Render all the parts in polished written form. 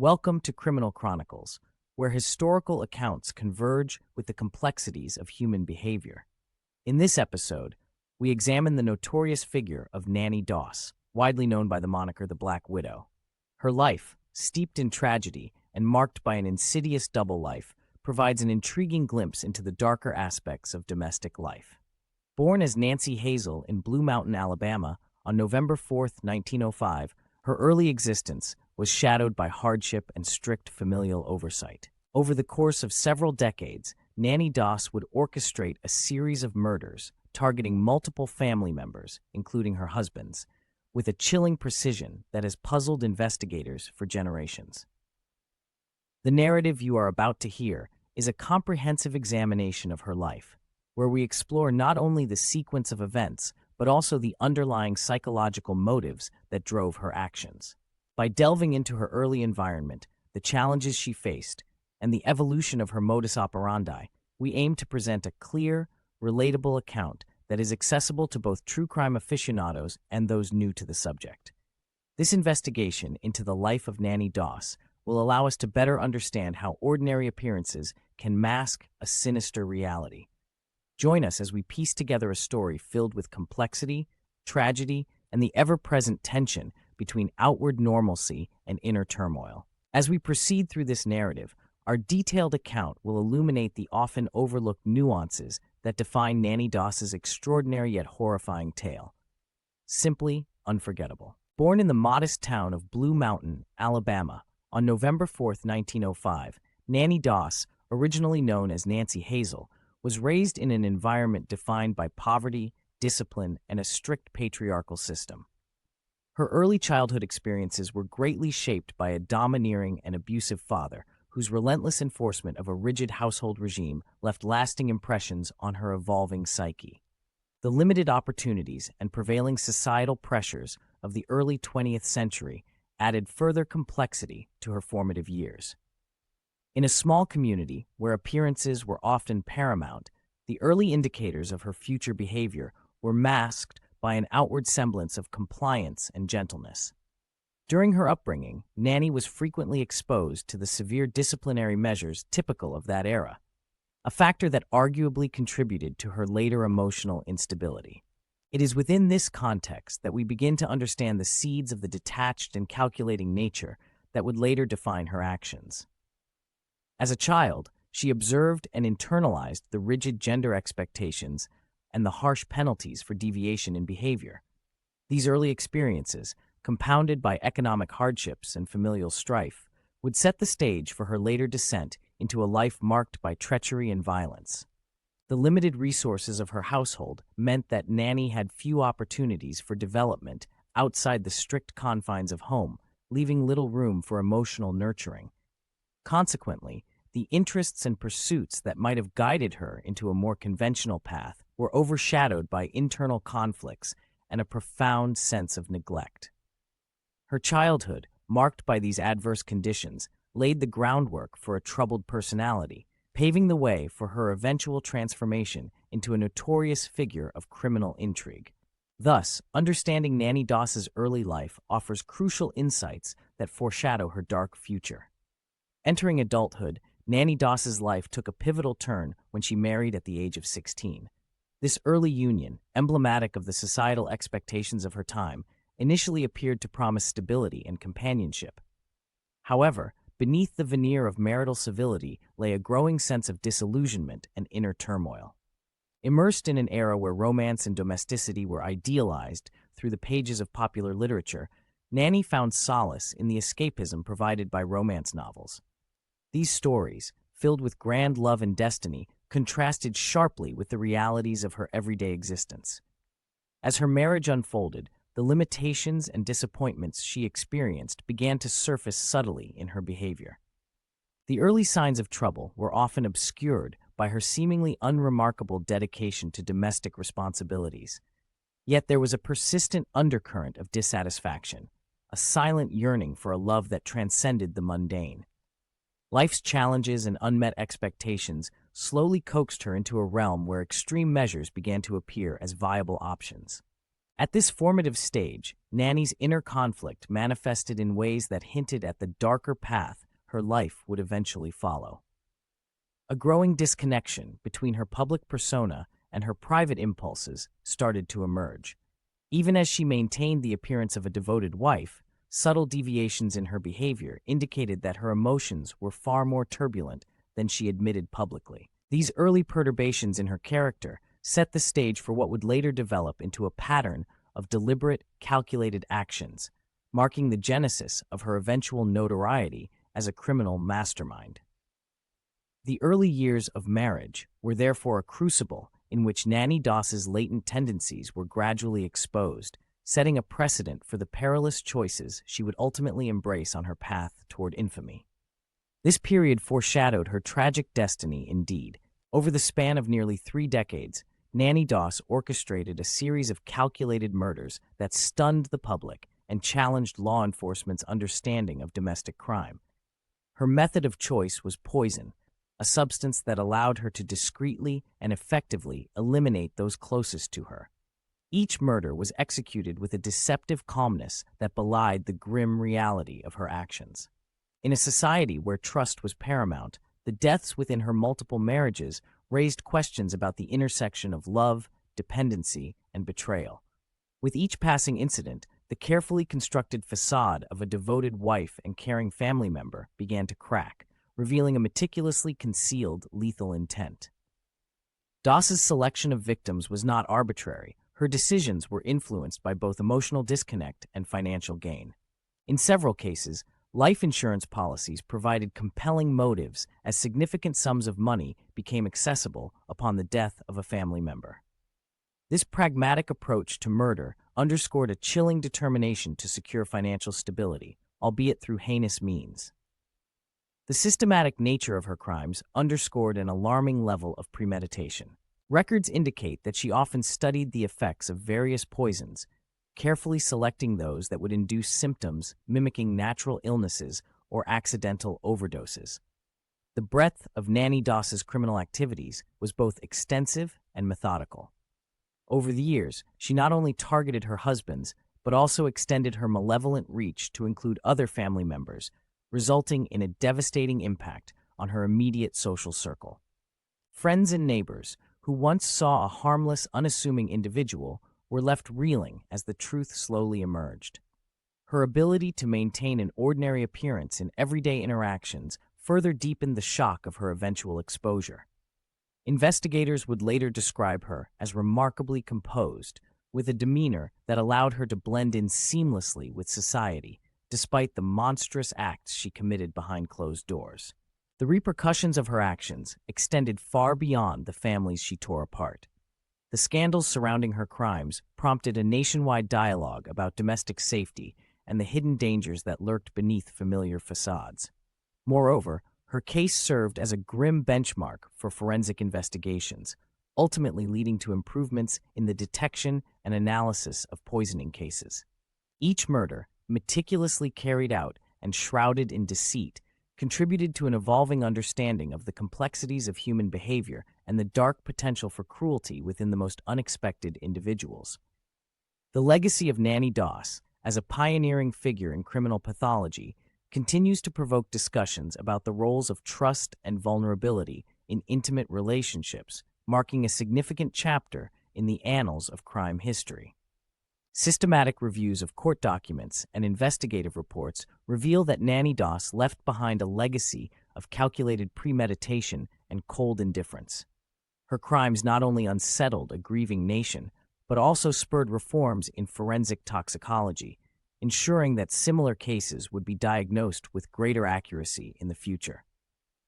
Welcome to Criminal Chronicles, where historical accounts converge with the complexities of human behavior. In this episode, we examine the notorious figure of Nanny Doss, widely known by the moniker the Black Widow. Her life, steeped in tragedy and marked by an insidious double life, provides an intriguing glimpse into the darker aspects of domestic life. Born as Nancy Hazel in Blue Mountain, Alabama, on November 4, 1905, her early existence was shadowed by hardship and strict familial oversight. Over the course of several decades, Nanny Doss would orchestrate a series of murders targeting multiple family members, including her husband's, with a chilling precision that has puzzled investigators for generations. The narrative you are about to hear is a comprehensive examination of her life, where we explore not only the sequence of events, but also the underlying psychological motives that drove her actions. By delving into her early environment, the challenges she faced, and the evolution of her modus operandi, we aim to present a clear, relatable account that is accessible to both true crime aficionados and those new to the subject. This investigation into the life of Nanny Doss will allow us to better understand how ordinary appearances can mask a sinister reality. Join us as we piece together a story filled with complexity, tragedy, and the ever-present tension between outward normalcy and inner turmoil. As we proceed through this narrative, our detailed account will illuminate the often overlooked nuances that define Nanny Doss's extraordinary yet horrifying tale. Simply unforgettable. Born in the modest town of Blue Mountain, Alabama, on November 4, 1905, Nanny Doss, originally known as Nancy Hazel, was raised in an environment defined by poverty, discipline, and a strict patriarchal system. Her early childhood experiences were greatly shaped by a domineering and abusive father whose relentless enforcement of a rigid household regime left lasting impressions on her evolving psyche. The limited opportunities and prevailing societal pressures of the early 20th century added further complexity to her formative years. In a small community where appearances were often paramount, the early indicators of her future behavior were masked by an outward semblance of compliance and gentleness. During her upbringing, Nanny was frequently exposed to the severe disciplinary measures typical of that era, a factor that arguably contributed to her later emotional instability. It is within this context that we begin to understand the seeds of the detached and calculating nature that would later define her actions. As a child, she observed and internalized the rigid gender expectations and the harsh penalties for deviation in behavior. These early experiences, compounded by economic hardships and familial strife, would set the stage for her later descent into a life marked by treachery and violence. The limited resources of her household meant that Nanny had few opportunities for development outside the strict confines of home, leaving little room for emotional nurturing. Consequently, the interests and pursuits that might have guided her into a more conventional path were overshadowed by internal conflicts and a profound sense of neglect. Her childhood, marked by these adverse conditions, laid the groundwork for a troubled personality, paving the way for her eventual transformation into a notorious figure of criminal intrigue. Thus, understanding Nanny Doss's early life offers crucial insights that foreshadow her dark future. Entering adulthood, Nanny Doss's life took a pivotal turn when she married at the age of 16. This early union, emblematic of the societal expectations of her time, initially appeared to promise stability and companionship. However, beneath the veneer of marital civility lay a growing sense of disillusionment and inner turmoil. Immersed in an era where romance and domesticity were idealized through the pages of popular literature, Nanny found solace in the escapism provided by romance novels. These stories, filled with grand love and destiny, contrasted sharply with the realities of her everyday existence. As her marriage unfolded, the limitations and disappointments she experienced began to surface subtly in her behavior. The early signs of trouble were often obscured by her seemingly unremarkable dedication to domestic responsibilities. Yet there was a persistent undercurrent of dissatisfaction, a silent yearning for a love that transcended the mundane. Life's challenges and unmet expectations slowly coaxed her into a realm where extreme measures began to appear as viable options. At this formative stage, Nanny's inner conflict manifested in ways that hinted at the darker path her life would eventually follow. A growing disconnection between her public persona and her private impulses started to emerge. Even as she maintained the appearance of a devoted wife, subtle deviations in her behavior indicated that her emotions were far more turbulent than she admitted publicly. These early perturbations in her character set the stage for what would later develop into a pattern of deliberate, calculated actions, marking the genesis of her eventual notoriety as a criminal mastermind. The early years of marriage were therefore a crucible in which Nanny Doss's latent tendencies were gradually exposed, setting a precedent for the perilous choices she would ultimately embrace on her path toward infamy. This period foreshadowed her tragic destiny indeed. Over the span of nearly 3 decades, Nanny Doss orchestrated a series of calculated murders that stunned the public and challenged law enforcement's understanding of domestic crime. Her method of choice was poison, a substance that allowed her to discreetly and effectively eliminate those closest to her. Each murder was executed with a deceptive calmness that belied the grim reality of her actions. In a society where trust was paramount, the deaths within her multiple marriages raised questions about the intersection of love, dependency, and betrayal. With each passing incident, the carefully constructed facade of a devoted wife and caring family member began to crack, revealing a meticulously concealed lethal intent. Doss's selection of victims was not arbitrary. Her decisions were influenced by both emotional disconnect and financial gain. In several cases, life insurance policies provided compelling motives as significant sums of money became accessible upon the death of a family member. This pragmatic approach to murder underscored a chilling determination to secure financial stability, albeit through heinous means. The systematic nature of her crimes underscored an alarming level of premeditation. Records indicate that she often studied the effects of various poisons, carefully selecting those that would induce symptoms mimicking natural illnesses or accidental overdoses. The breadth of Nanny Doss's criminal activities was both extensive and methodical. Over the years, she not only targeted her husbands, but also extended her malevolent reach to include other family members, resulting in a devastating impact on her immediate social circle. Friends and neighbors, who once saw a harmless, unassuming individual, were left reeling as the truth slowly emerged. Her ability to maintain an ordinary appearance in everyday interactions further deepened the shock of her eventual exposure. Investigators would later describe her as remarkably composed, with a demeanor that allowed her to blend in seamlessly with society, despite the monstrous acts she committed behind closed doors. The repercussions of her actions extended far beyond the families she tore apart. The scandals surrounding her crimes prompted a nationwide dialogue about domestic safety and the hidden dangers that lurked beneath familiar facades. Moreover, her case served as a grim benchmark for forensic investigations, ultimately leading to improvements in the detection and analysis of poisoning cases. Each murder, meticulously carried out and shrouded in deceit, contributed to an evolving understanding of the complexities of human behavior and the dark potential for cruelty within the most unexpected individuals. The legacy of Nanny Doss, as a pioneering figure in criminal pathology, continues to provoke discussions about the roles of trust and vulnerability in intimate relationships, marking a significant chapter in the annals of crime history. Systematic reviews of court documents and investigative reports reveal that Nanny Doss left behind a legacy of calculated premeditation and cold indifference. Her crimes not only unsettled a grieving nation, but also spurred reforms in forensic toxicology, ensuring that similar cases would be diagnosed with greater accuracy in the future.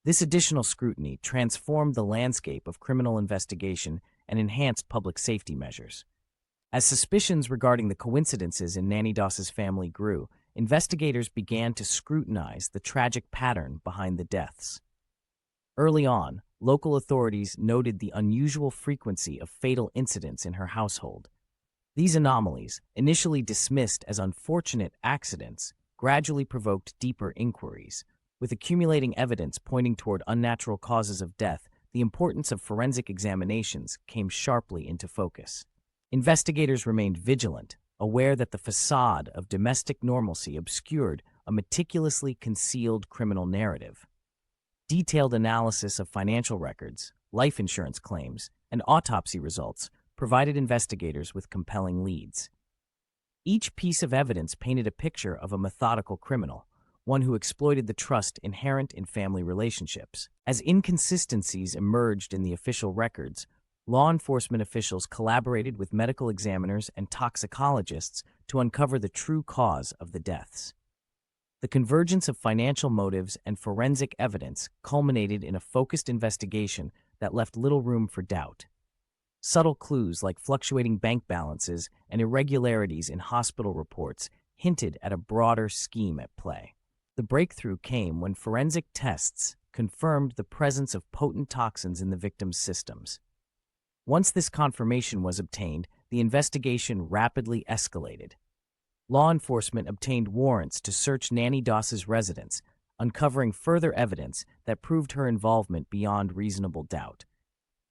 This additional scrutiny transformed the landscape of criminal investigation and enhanced public safety measures. As suspicions regarding the coincidences in Nanny Doss's family grew, investigators began to scrutinize the tragic pattern behind the deaths. Early on, local authorities noted the unusual frequency of fatal incidents in her household. These anomalies, initially dismissed as unfortunate accidents, gradually provoked deeper inquiries. With accumulating evidence pointing toward unnatural causes of death, the importance of forensic examinations came sharply into focus. Investigators remained vigilant, aware that the facade of domestic normalcy obscured a meticulously concealed criminal narrative. Detailed analysis of financial records, life insurance claims, and autopsy results provided investigators with compelling leads. Each piece of evidence painted a picture of a methodical criminal, one who exploited the trust inherent in family relationships. As inconsistencies emerged in the official records, law enforcement officials collaborated with medical examiners and toxicologists to uncover the true cause of the deaths. The convergence of financial motives and forensic evidence culminated in a focused investigation that left little room for doubt. Subtle clues like fluctuating bank balances and irregularities in hospital reports hinted at a broader scheme at play. The breakthrough came when forensic tests confirmed the presence of potent toxins in the victim's systems. Once this confirmation was obtained, the investigation rapidly escalated. Law enforcement obtained warrants to search Nanny Doss's residence, uncovering further evidence that proved her involvement beyond reasonable doubt.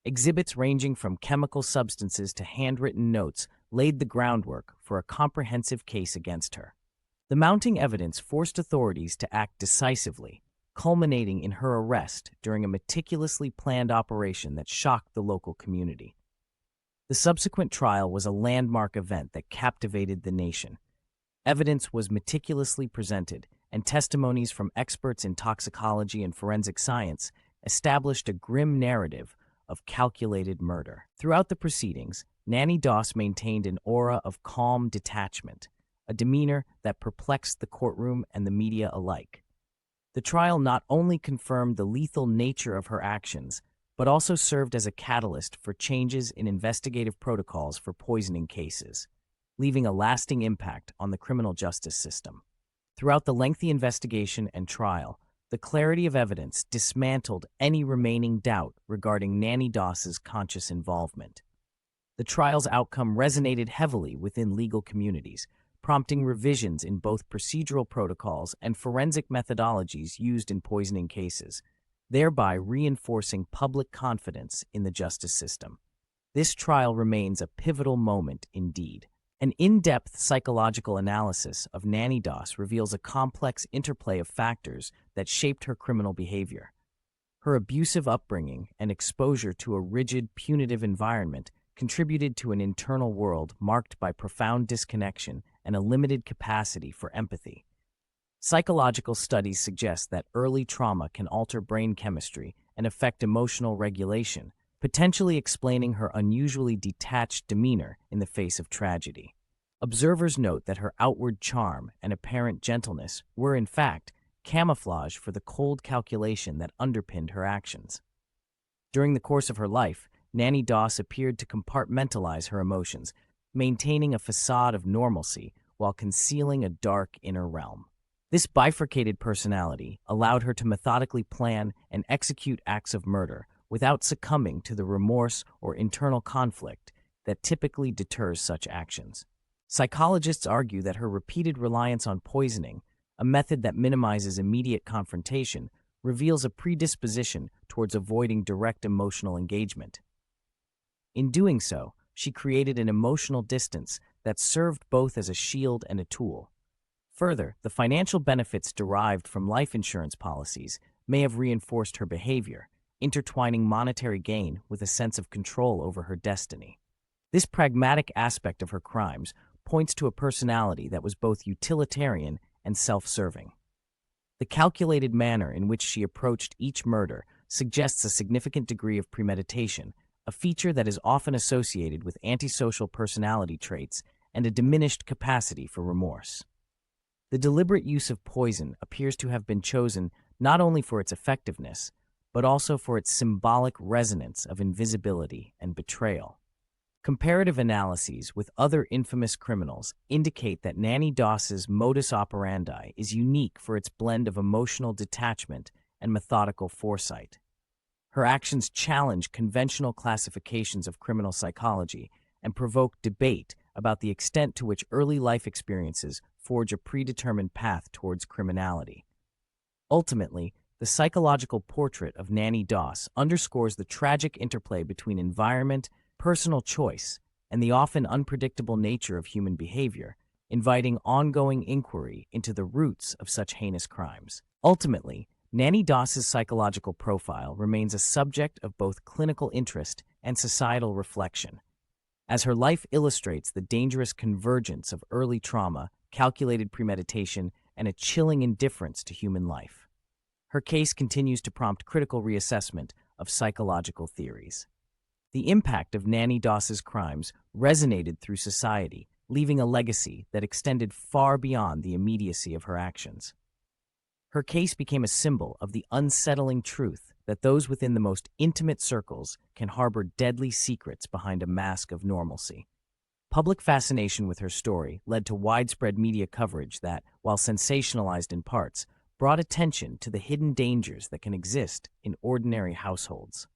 Exhibits ranging from chemical substances to handwritten notes laid the groundwork for a comprehensive case against her. The mounting evidence forced authorities to act decisively, culminating in her arrest during a meticulously planned operation that shocked the local community. The subsequent trial was a landmark event that captivated the nation. Evidence was meticulously presented, and testimonies from experts in toxicology and forensic science established a grim narrative of calculated murder. Throughout the proceedings, Nanny Doss maintained an aura of calm detachment, a demeanor that perplexed the courtroom and the media alike. The trial not only confirmed the lethal nature of her actions, but also served as a catalyst for changes in investigative protocols for poisoning cases, leaving a lasting impact on the criminal justice system. Throughout the lengthy investigation and trial, the clarity of evidence dismantled any remaining doubt regarding Nanny Doss's conscious involvement. The trial's outcome resonated heavily within legal communities, prompting revisions in both procedural protocols and forensic methodologies used in poisoning cases, thereby reinforcing public confidence in the justice system. This trial remains a pivotal moment indeed. An in-depth psychological analysis of Nanny Doss reveals a complex interplay of factors that shaped her criminal behavior. Her abusive upbringing and exposure to a rigid, punitive environment contributed to an internal world marked by profound disconnection and a limited capacity for empathy. Psychological studies suggest that early trauma can alter brain chemistry and affect emotional regulation, potentially explaining her unusually detached demeanor in the face of tragedy. Observers note that her outward charm and apparent gentleness were, in fact, camouflage for the cold calculation that underpinned her actions. During the course of her life, Nanny Doss appeared to compartmentalize her emotions, maintaining a facade of normalcy while concealing a dark inner realm. This bifurcated personality allowed her to methodically plan and execute acts of murder without succumbing to the remorse or internal conflict that typically deters such actions. Psychologists argue that her repeated reliance on poisoning, a method that minimizes immediate confrontation, reveals a predisposition towards avoiding direct emotional engagement. In doing so, she created an emotional distance that served both as a shield and a tool. Further, the financial benefits derived from life insurance policies may have reinforced her behavior, intertwining monetary gain with a sense of control over her destiny. This pragmatic aspect of her crimes points to a personality that was both utilitarian and self-serving. The calculated manner in which she approached each murder suggests a significant degree of premeditation, a feature that is often associated with antisocial personality traits and a diminished capacity for remorse. The deliberate use of poison appears to have been chosen not only for its effectiveness, but also for its symbolic resonance of invisibility and betrayal. Comparative analyses with other infamous criminals indicate that Nanny Doss's modus operandi is unique for its blend of emotional detachment and methodical foresight. Her actions challenge conventional classifications of criminal psychology and provoke debate about the extent to which early life experiences forge a predetermined path towards criminality. Ultimately, the psychological portrait of Nanny Doss underscores the tragic interplay between environment, personal choice, and the often unpredictable nature of human behavior, inviting ongoing inquiry into the roots of such heinous crimes. Ultimately, Nanny Doss's psychological profile remains a subject of both clinical interest and societal reflection, as her life illustrates the dangerous convergence of early trauma, calculated premeditation, and a chilling indifference to human life. Her case continues to prompt critical reassessment of psychological theories. The impact of Nanny Doss's crimes resonated through society, leaving a legacy that extended far beyond the immediacy of her actions. Her case became a symbol of the unsettling truth that those within the most intimate circles can harbor deadly secrets behind a mask of normalcy. Public fascination with her story led to widespread media coverage that, while sensationalized in parts, brought attention to the hidden dangers that can exist in ordinary households.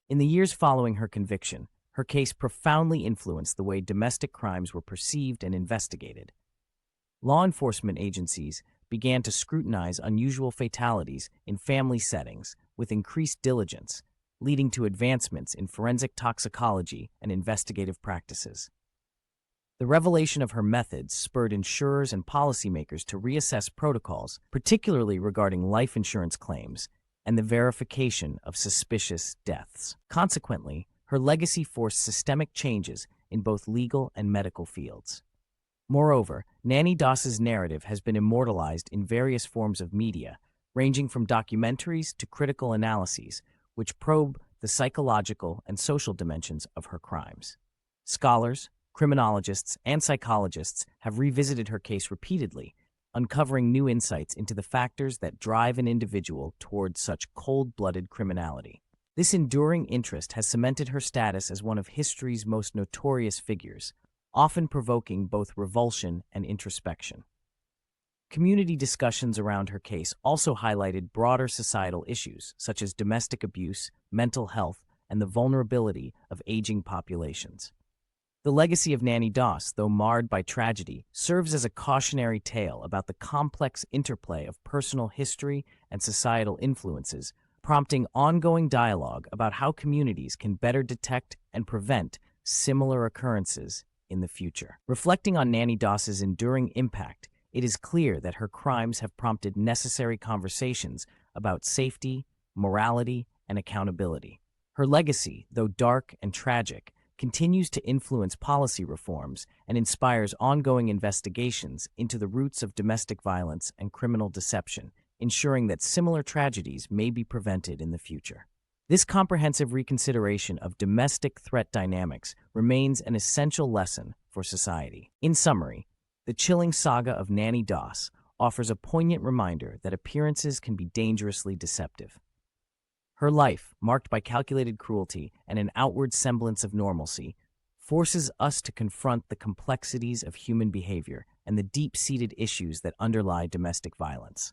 In the years following her conviction, her case profoundly influenced the way domestic crimes were perceived and investigated. Law enforcement agencies began to scrutinize unusual fatalities in family settings with increased diligence, leading to advancements in forensic toxicology and investigative practices. The revelation of her methods spurred insurers and policymakers to reassess protocols, particularly regarding life insurance claims and the verification of suspicious deaths. Consequently, her legacy forced systemic changes in both legal and medical fields. Moreover, Nanny Doss's narrative has been immortalized in various forms of media, ranging from documentaries to critical analyses, which probe the psychological and social dimensions of her crimes. Scholars, criminologists, and psychologists have revisited her case repeatedly, uncovering new insights into the factors that drive an individual toward such cold-blooded criminality. This enduring interest has cemented her status as one of history's most notorious figures, often provoking both revulsion and introspection. Community discussions around her case also highlighted broader societal issues, such as domestic abuse, mental health, and the vulnerability of aging populations. The legacy of Nanny Doss, though marred by tragedy, serves as a cautionary tale about the complex interplay of personal history and societal influences, prompting ongoing dialogue about how communities can better detect and prevent similar occurrences in the future. Reflecting on Nanny Doss's enduring impact, it is clear that her crimes have prompted necessary conversations about safety, morality, and accountability. Her legacy, though dark and tragic, continues to influence policy reforms and inspires ongoing investigations into the roots of domestic violence and criminal deception, ensuring that similar tragedies may be prevented in the future. This comprehensive reconsideration of domestic threat dynamics remains an essential lesson for society. In summary, the chilling saga of Nanny Doss offers a poignant reminder that appearances can be dangerously deceptive. Her life, marked by calculated cruelty and an outward semblance of normalcy, forces us to confront the complexities of human behavior and the deep-seated issues that underlie domestic violence.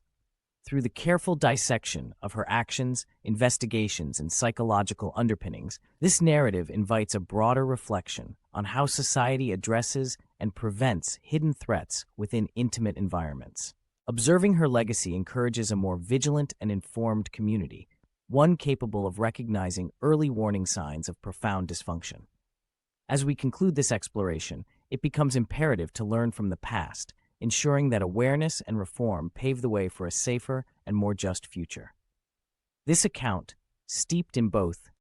Through the careful dissection of her actions, investigations, and psychological underpinnings, this narrative invites a broader reflection on how society addresses and prevents hidden threats within intimate environments. Observing her legacy encourages a more vigilant and informed community, one capable of recognizing early warning signs of profound dysfunction. As we conclude this exploration, it becomes imperative to learn from the past, ensuring that awareness and reform pave the way for a safer and more just future. This account, steeped in both